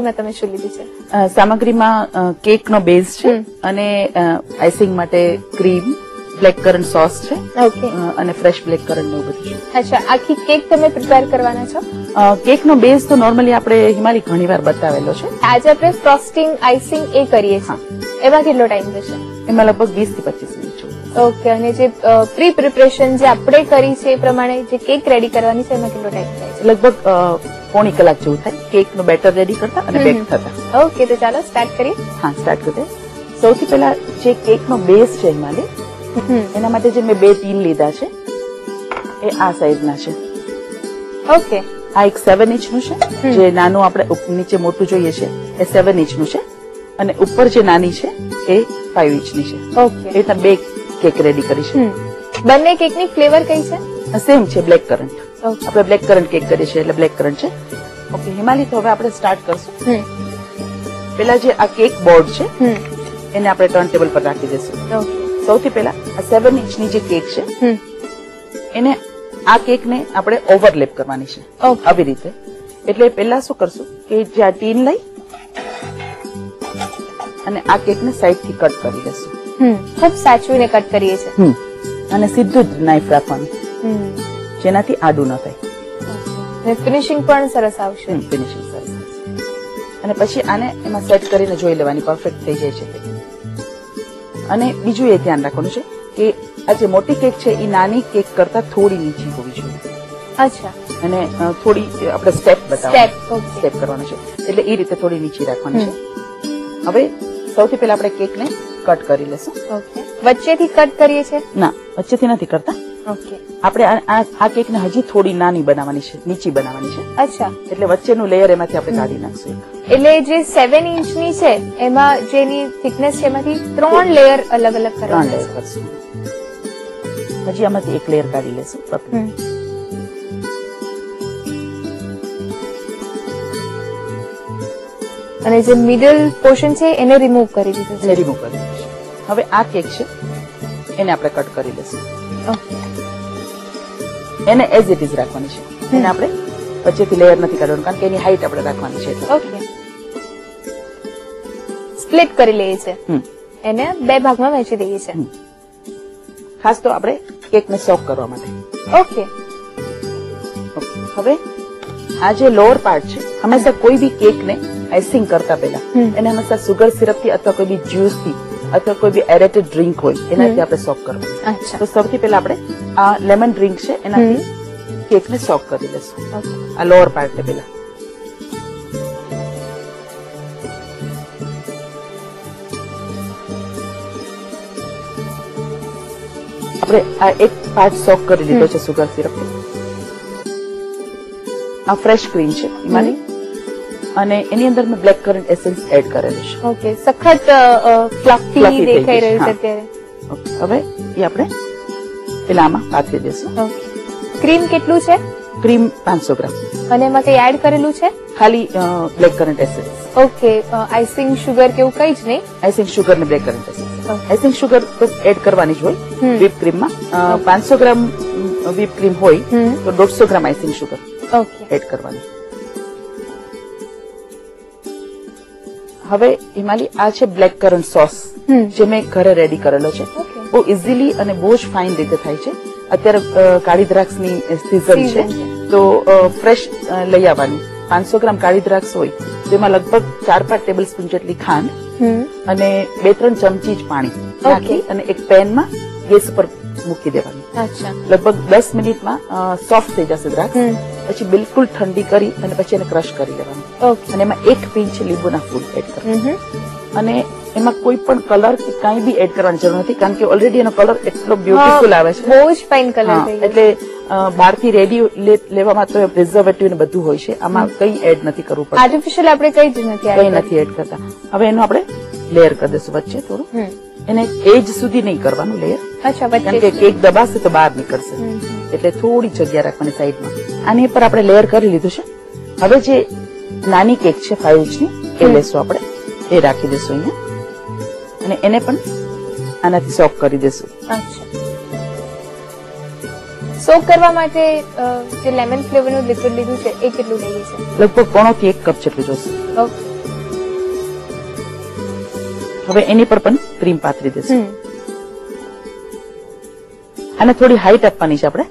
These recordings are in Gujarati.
સામગ્રીમાં તમે શું લીધું છે? સામગ્રીમાં કેક નો બેઝ છે અને આઈસિંગ માટે ક્રીમ, બ્લેક કરન્ટ સોસ છે અને ફ્રેશ બ્લેક કરન્ટ એવું બધું છે. અચ્છા, આખી કેક તમે પ્રિપેર કરવાના છો? કેક નો બેઝ તો નોર્મલી આપણે હિમાલી ઘણી વાર બતાવેલો છે. આજે આપણે ફ્રોસ્ટિંગ આઈસિંગ એ કરીએ છીએ, એમાં કેટલો ટાઈમ થશે? એમાં લગભગ 20 થી 25 મિનિટ છે. ઓકે, અને જે પ્રી પ્રિપરેશન જે આપણે કરી છે એ પ્રમાણે જે કેક રેડી કરવાની છે એમાં કેટલો ટાઈમ થાય છે? લગભગ પોણી કલાક જેવું થાય કેક નું બેટર રેડી કરતા અને બેક થતા. ઓકે, તો ચાલો સ્ટાર્ટ કરીએ. હા, સ્ટાર્ટ કરીએ. સૌથી પહેલા જે કેક નો બેઝ છે હિમાલી, એના માટે જે મેં 2 ટીન લીધા છે એ આ સાઈઝના છે. ઓકે, આ એક 7 ઇંચનું છે, જે નાનું આપણે નીચે મોટું જોઈએ છે એ 7 ઇંચનું છે અને ઉપર જે નાની છે એ 5 ઇંચની છે. ઓકે, એ રીતના 2 કેક રેડી કરી છે. બંને કેકની ફ્લેવર કઈ છે? સેમ છે, બ્લેક કરન્ટ. આપણે બ્લેક કરન્ટ કેક કરીએ છીએ એટલે બ્લેક કરન્ટ છે. ઓકે હિમાલી, તો હવે આપણે સ્ટાર્ટ કરશું. પેલા જે આ કેક બોર્ડ છે એને આપણે ટર્ન ટેબલ પર રાખી દઈશું. સૌથી પહેલા આ 7 ઇંચની જે કેક છે એને આ કેક ને આપણે ઓવરલેપ કરવાની છે આવી રીતે. એટલે પહેલા શું કરશું કે જે આ ટીન લઈ અને આ કેક ને સાઈડ થી કટ કરી દેશું. ખૂબ સાચવીને કટ કરીએ છીએ અને સીધું જ નાઈફ રાખવાનું જેનાથી આડું ન થાય. ફિનિશિંગ પણ સરસ આવશે. ફિનિશિંગ સરસ. અને પછી આને એમાં સેટ કરીને જોઈ લેવાની પરફેક્ટ થઈ જાય છે. અને બીજું એ ધ્યાન રાખવાનું છે કે આ જે મોટી કેક છે એ નાની કેક કરતા થોડી નીચી હોવી જોઈએ. અચ્છા, અને થોડી આપણે સ્ટેપ કરવાનું છે એટલે એ રીતે થોડી નીચી રાખવાની છે. હવે સૌથી પહેલા આપણે કેક ને કટ કરી લેશું. વચ્ચેથી કટ કરીએ છીએ? ના, વચ્ચેથી નથી કરતા. ઓકે, આપણે આ કેક ને હજી થોડી નાની બનાવવાની છે, નીચી બનાવવાની છે. અચ્છા, એટલે વચ્ચેનું લેયર એમાંથી આપણે કાઢી નાખશું. એટલે જે 7 ઇંચની છે એમાં જેની થિકનેસ છે એમાંથી 3 લેયર અલગ અલગ કરવાના કરશું. હજી આમાંથી એક લેયર કાઢી લેશું. અને જે મિડલ પોર્શન છે એને રિમૂવ કરી દીધું છે. રિમૂવ કરી દીધું. હવે આ કેક છે એને આપણે કટ કરી લેશું. એને એઝ ઇટ ઇઝ રાખવાની છે. એને આપણે વચ્ચેથી લેયર નથી કાઢવાનું કારણ કે એની હાઈટ આપણે રાખવાની છે. ઓકે, સ્પ્લિટ કરી લઈએ છીએ, એને 2 ભાગમાં વહેંચી દઈએ છીએ. ખાસ તો આપણે કેકને સોક કરવા માટે. ઓકે, હવે આ જે લોઅર પાર્ટ છે હંમેશા કોઈ બી કેકને આઈસિંગ કરતા પહેલા એને હંમેશા સુગર સિરપ થી અથવા કોઈ બી જ્યુસ થી અથવા કોઈ બી એરેટેડ ડ્રિંક હોય એનાથી આપણે સોક કરવાનું. તો સૌથી પહેલા આપણે આ લેમન ડ્રિંક છે એનાથી કેકને સોક કરી લેશું. આ લોઅર પાર્ટ ને પહેલા. આપણે આ એક પાર્ટ સોક કરી લીધો છે સુગર સિરપ. આ ફ્રેશ ક્રીમ છે હિમાલી અને એની અંદર મેં બ્લેક કરન્ટ એસેન્સ એડ કરેલું છે. ઓકે, સખત ફ્લફી દેખાઈ રહ્યું છે અત્યારે. હવે એ આપણે પેલા આમાં પાથરી દેશું. ક્રીમ કેટલું છે? ક્રીમ 500 ગ્રામ. અને એમાં કઈ એડ કરેલું છે? ખાલી black current essence. Okay, icing sugar કેવું કઈ જ નહીં? આઈસિંગ શુગર ને black current essence. Icing sugar તો એડ કરવાની જ હોય વ્હીપ ક્રીમમાં. 500 ગ્રામ વ્હીપ ક્રીમ હોય તો 150 ગ્રામ આઈસિંગ શુગર એડ કરવાની. હવે હિમાલી આ છે બ્લેક કરન્ટ સોસ જે મેં ઘરે રેડી કરેલો છે. બહુ ઇઝીલી અને બહુ જ ફાઇન રીતે થાય છે. અત્યારે કાળી દ્રાક્ષની સીઝન છે તો ફ્રેશ લઈ આવવાની. 500 ગ્રામ કાળી દ્રાક્ષ હોય તો એમાં લગભગ 4-5 ટેબલ સ્પૂન જેટલી ખાંડ અને 2-3 ચમચી જ પાણી નાખી અને એક પેનમાં ગેસ પર મૂકી દેવાની. લગભગ 10 મિનિટમાં સોફ્ટ થઈ જશે દ્રાક્ષ. પછી બિલકુલ ઠંડી કરી અને પછી એને ક્રશ કરી લેવાનું. અને એમાં 1 પિંચ લીંબુના ફૂલ એડ કરવાનું. અને એમાં કોઈ પણ કલર કે કઈ બી એડ કરવાની જરૂર નથી કારણ કે ઓલરેડી એનો કલર એટલો બ્યુટીફુલ આવે છે. બહુ જ ફાઇન કલર. એટલે બહારથી રેડી લેવામાં તો પ્રિઝર્વેટિવ ને બધું હોય છે. આમાં કઈ એડ નથી કરવું પડતું. આર્ટિફિશિયલ આપણે કઈ જ નથી એડ કરતા. હવે એનું આપણે લેયર કરી દઈશું વચ્ચે થોડું. એને એજ સુધી નહીં કરવાનું લેયર. કારણ કે કેક દબાશે તો બહાર નીકળશે એટલે થોડી જગ્યા રાખવાની સાઈડમાં. આની પર આપણે લેયર કરી લીધું છે. હવે જે નાની કેક છે 5 ઇંચની એ લેશું આપણે. એ રાખી દઈશું અહીંયા અને એને પણ આનાથી સોક કરી દઈશું. સોક કરવા માટે જે લેમન ફ્લેવરનું લિક્વિડ લીધું છે એ કેટલું લઈએ છે? લગભગ 1.5 કપ જેટલું જોશે. હવે એની પર પણ ક્રીમ પાથરી દેશું. આને થોડી હાઈટ આપવાની છે આપણે,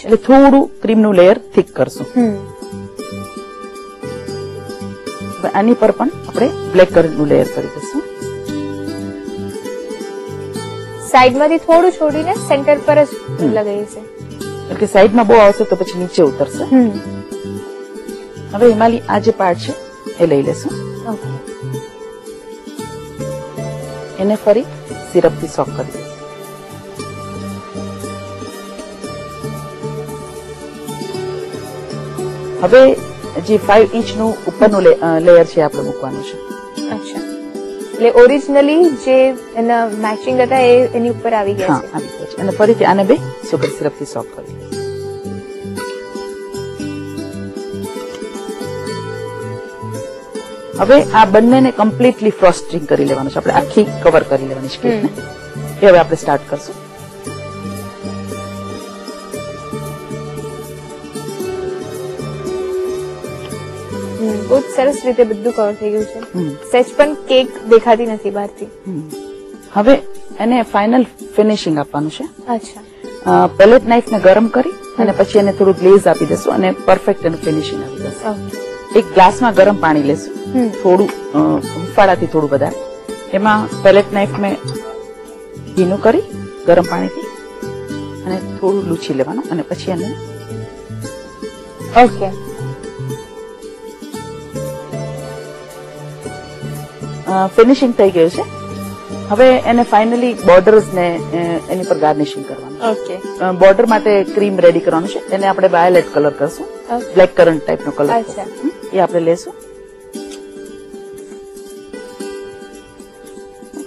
એટલે થોડું ક્રીમનું લેયર થીક કરશું. આની પર પણ આપણે બ્લેક કરંટનું લેયર કરી દઈશું. સાઈડમાંથી થોડું છોડીને સેન્ટર પર જ લગાવીએ છે, એટલે સાઈડમાં બહુ આવશે તો પછી નીચે ઉતરશે. હવે હિમાલી આ જે પાર્ટ છે એ લઈ લેશું. એને ફરી સિરપથી સોક કરી દઈશું. હવે જે 5 ઇંચનું ઉપરનું લેયર છે આપણે મૂકવાનું છે. અચ્છા, એટલે ઓરિજિનલી જે એના મેચિંગ હતા એ એની ઉપર આવી ગયા છે. આવી ગયા છે. અને ફરીથી આને બે સુગર સિરપથી સોક કરી. હવે આ બંનેને કમ્પ્લીટલી ફ્રોસ્ટિંગ કરી લેવાનું છે. આપણે આખી કવર કરી લેવાની છે કેકને. એ હવે આપણે સ્ટાર્ટ કરશું. બહુ સરસ રીતે બધું કવર થઈ ગયું છે. સેજ પણ કેક દેખાતી નથી બહારથી. હવે એને ફાઇનલ ફિનિશિંગ આપવાનું છે. અચ્છા, પેલેટ નાઇફ ને ગરમ કરી અને પછી એને થોડું ગ્લેઝ આપી દેશું અને પરફેક્ટ એનું ફિનિશિંગ આવી જશે. એક ગ્લાસમાં ગરમ પાણી લેશું, થોડું હુંફાળાથી થોડું વધારે. એમાં પેલેટ નાઇફ મેં ભીનું કરી ગરમ પાણીથી અને થોડું લૂછી લેવાનું અને પછી એને ઓકે ફિનિશિંગ થઈ ગયું છે. હવે એને ફાઇનલી બોર્ડર્સ ને એની પર ગાર્નિશિંગ કરવાનું. ઓકે, બોર્ડર માટે ક્રીમ રેડી કરવાનું છે. એને આપણે વાયોલેટ કલર કરશું, બ્લેક કરન્ટ ટાઈપનો કલર. અચ્છા, એ આપણે લેશું.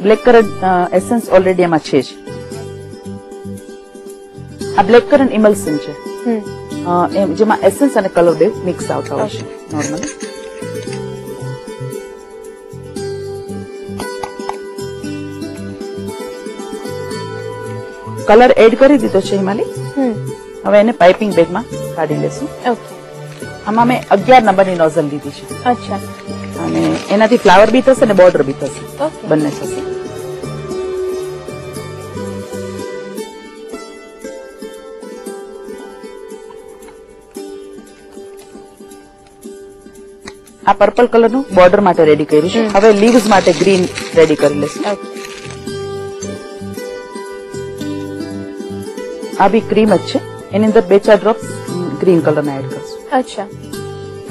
બ્લેક કરન્ટ એસેન્સ ઓલરેડી એમાં છે જ. આ બ્લેક કરન્ટ ઇમલ્સન છે, જેમાં એસેન્સ અને કલર બે મિક્સ આવતા હોય છે નોર્મલી. કલર એડ કરી દીધો છે હિમાલી. હવે એને પાઇપિંગ બેગમાં કાઢી લેશું. ઓકે, આમાં મેં 11 નંબરની નોઝલ લીધી છે. અચ્છા, અને એનાથી ફ્લાવર બી થશે અને બોર્ડર બી થશે, બંને થશે. આ પર્પલ કલરનું બોર્ડર માટે રેડી કર્યું છે. હવે લીવ્સ માટે ગ્રીન રેડી કરી લેશું. આ બી ક્રીમ જ છે, એની અંદર 2-4 ડ્રોપ્સ ગ્રીન કલર ના એડ કરશું. અચ્છા,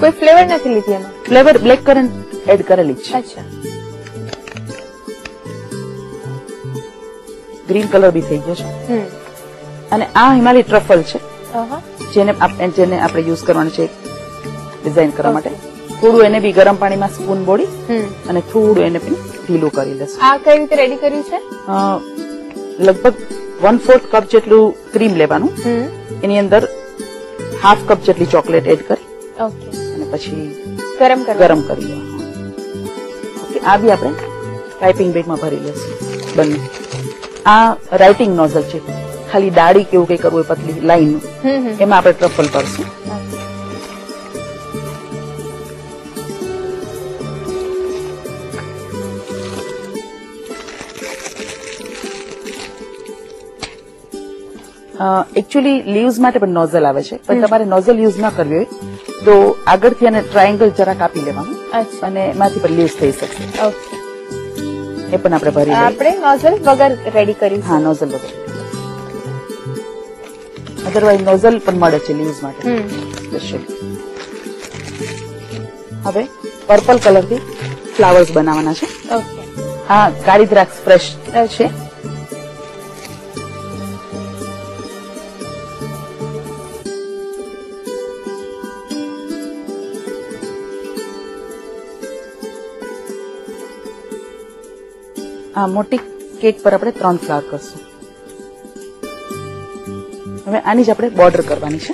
કોઈ ફ્લેવર નથી લીધી એમાં? ફ્લેવર બ્લેક કરન્ટ એડ કરેલી છે. અચ્છા, ગ્રીન કલર બી થઈ ગયો છે. અને આ હિમાલય ટ્રફલ છે, જેને આપણે યુઝ કરવાનું છે ડિઝાઇન કરવા માટે. થોડું એને બી ગરમ પાણીમાં સ્પૂન બોળી અને થોડું એને બી ઢીલું કરી લેશું. આ કઈ રીતે રેડી કર્યું છે? લગભગ 1/4 કપ જેટલું ક્રીમ લેવાનું, એની અંદર 1/2 કપ જેટલી ચોકલેટ એડ કરી અને પછી ગરમ કરી દેવાનું. આ બી આપણે પાઇપિંગ બેગમાં ભરી લેશું બંને. આ રાઇટિંગ નોઝલ છે, ખાલી દાડી કેવું કઈ કરવું હોય પતલી લાઈન, એમાં આપણે ટ્રફલ કરશું. એકચ્યુઅલી લીવ્સ માટે પણ નોઝલ આવે છે, પણ તમારે નોઝલ યુઝ ન કરવી હોય તો આગળથી એને ટ્રાયેંગલ જરા કાપી લેવાનું અને એમાંથી પણ લીવ્સ થઈ શકશે. એ પણ આપણે ભરી લઈએ. આપણે નોઝલ વગર રેડી કરી? હા, નોઝલ વગર. અધરવાઇઝ નોઝલ પણ મળે છે લીવ્સ માટે સ્પેશિયલી. હવે પર્પલ કલરથી ફ્લાવર્સ બનાવવાના છે. આ કાળી દ્રાક્ષ ફ્રેશ છે. આ મોટી કેક પર આપણે 3 ફ્લાવર કરશું. હવે આની જ આપણે બોર્ડર કરવાની છે.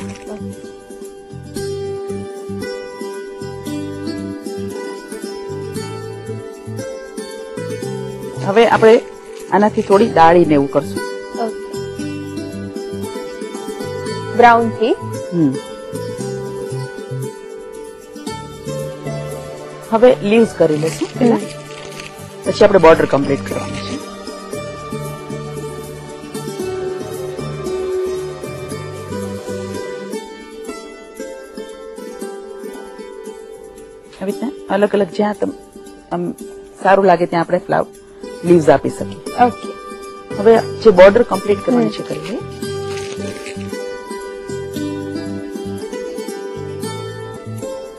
હવે આપણે આનાથી થોડી ડાળીને એવું કરશું, બ્રાઉન થી. હવે લીવ્સ કરી લેશું પેલા. પછી આપણે બોર્ડર કમ્પ્લીટ કરવાનું છે. આવી રીતના અલગ અલગ જ્યાં સારું લાગે ત્યાં આપણે લીવ્સ આપી શકીએ. ઓકે. હવે જે બોર્ડર કમ્પ્લીટ કરવાની છે કરી લઈએ.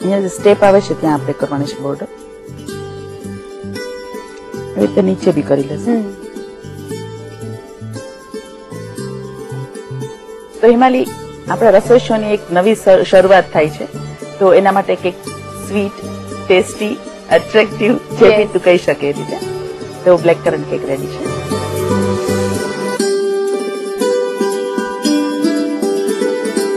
અહીંયા જે સ્ટેપ આવે છે ત્યાં આપણે કરવાની છે બોર્ડર. હવે રીતે નીચે બી કરી લેશે. તો હિમાલી આપણા રસોઈ શોની એક નવી શરૂઆત થાય છે, તો એના માટે કંઈક સ્વીટ, ટેસ્ટી, એટ્રેક્ટિવ જે બી તું કહી શકે એ રીતે. તો બ્લેક કરન્ટ કેક રેડી છે.